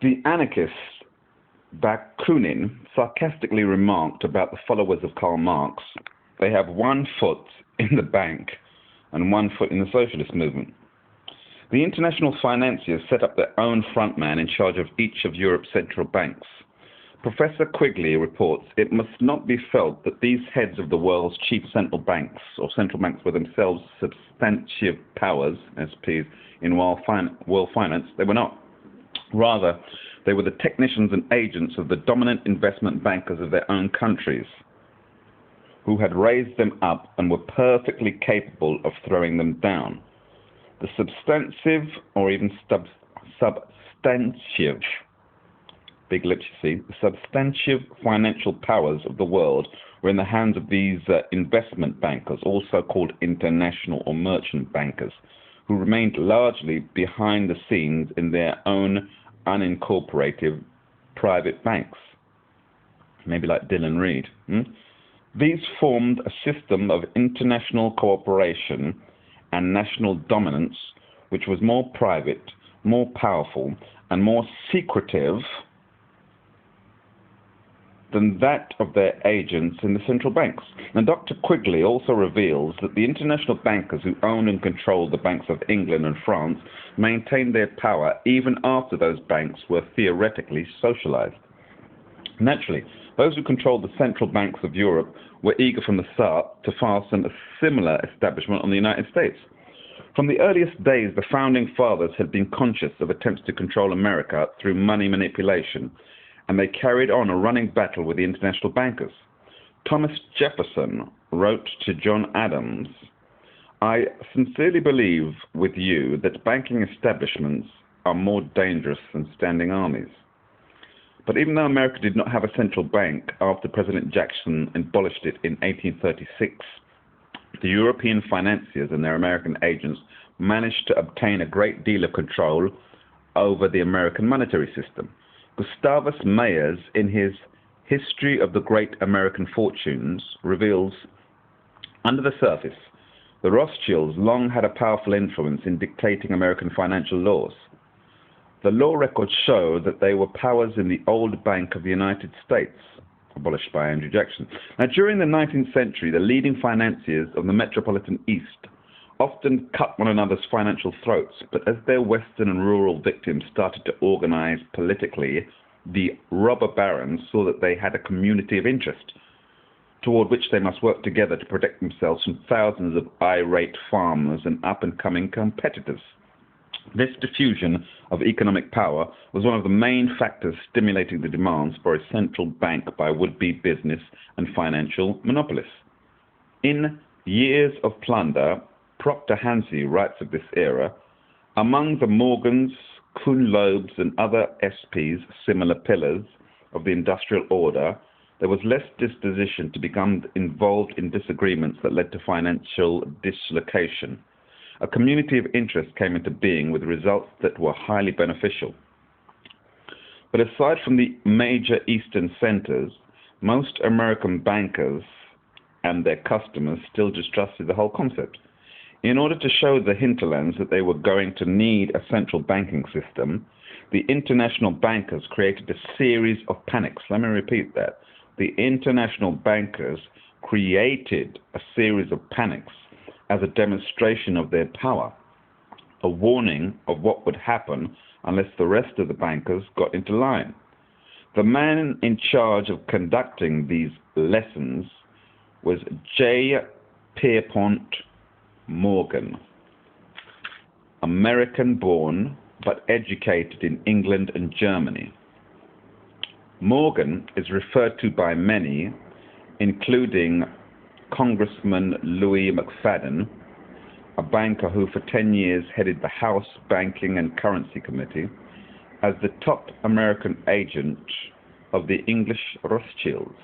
The anarchist Bakunin sarcastically remarked about the followers of Karl Marx, they have one foot in the bank and one foot in the socialist movement. The international financiers set up their own frontman in charge of each of Europe's central banks. Professor Quigley reports it must not be felt that these heads of the world's chief central banks, or central banks, were themselves substantive powers, SPs, in world finance. They were not. Rather, they were the technicians and agents of the dominant investment bankers of their own countries, who had raised them up and were perfectly capable of throwing them down. The substantive, or even substantive, big lips you see, the substantive financial powers of the world were in the hands of these investment bankers, also called international or merchant bankers, who remained largely behind the scenes in their own unincorporated private banks, maybe like Dillon Reed. These formed a system of international cooperation and national dominance, which was more private, more powerful, and more secretive than that of their agents in the central banks. And Dr. Quigley also reveals that the international bankers who owned and controlled the banks of England and France maintained their power even after those banks were theoretically socialized. Naturally, those who controlled the central banks of Europe were eager from the start to fasten a similar establishment on the United States. From the earliest days, the founding fathers had been conscious of attempts to control America through money manipulation, and they carried on a running battle with the international bankers. Thomas Jefferson wrote to John Adams, "I sincerely believe with you that banking establishments are more dangerous than standing armies." But even though America did not have a central bank after President Jackson abolished it in 1836, the European financiers and their American agents managed to obtain a great deal of control over the American monetary system. Gustavus Mayers, in his History of the Great American Fortunes, reveals, under the surface, the Rothschilds long had a powerful influence in dictating American financial laws. The law records show that they were powers in the old Bank of the United States, abolished by Andrew Jackson. Now, during the 19th century, the leading financiers of the metropolitan East often cut one another's financial throats, but as their western and rural victims started to organize politically, the robber barons saw that they had a community of interest toward which they must work together to protect themselves from thousands of irate farmers and up-and-coming competitors. This diffusion of economic power was one of the main factors stimulating the demands for a central bank by would-be business and financial monopolists. In Years of Plunder, Proctor Hansey writes of this era, among the Morgans, Kuhn Loebs, and other SPs, similar pillars of the industrial order, there was less disposition to become involved in disagreements that led to financial dislocation. A community of interest came into being with results that were highly beneficial. But aside from the major eastern centers, most American bankers and their customers still distrusted the whole concept. In order to show the hinterlands that they were going to need a central banking system, the international bankers created a series of panics. Let me repeat that. The international bankers created a series of panics as a demonstration of their power, a warning of what would happen unless the rest of the bankers got into line. The man in charge of conducting these lessons was J. Pierpont Morgan, American-born but educated in England and Germany. Morgan is referred to by many, including Congressman Louis McFadden, a banker who for 10 years headed the House Banking and Currency Committee, as the top American agent of the English Rothschilds.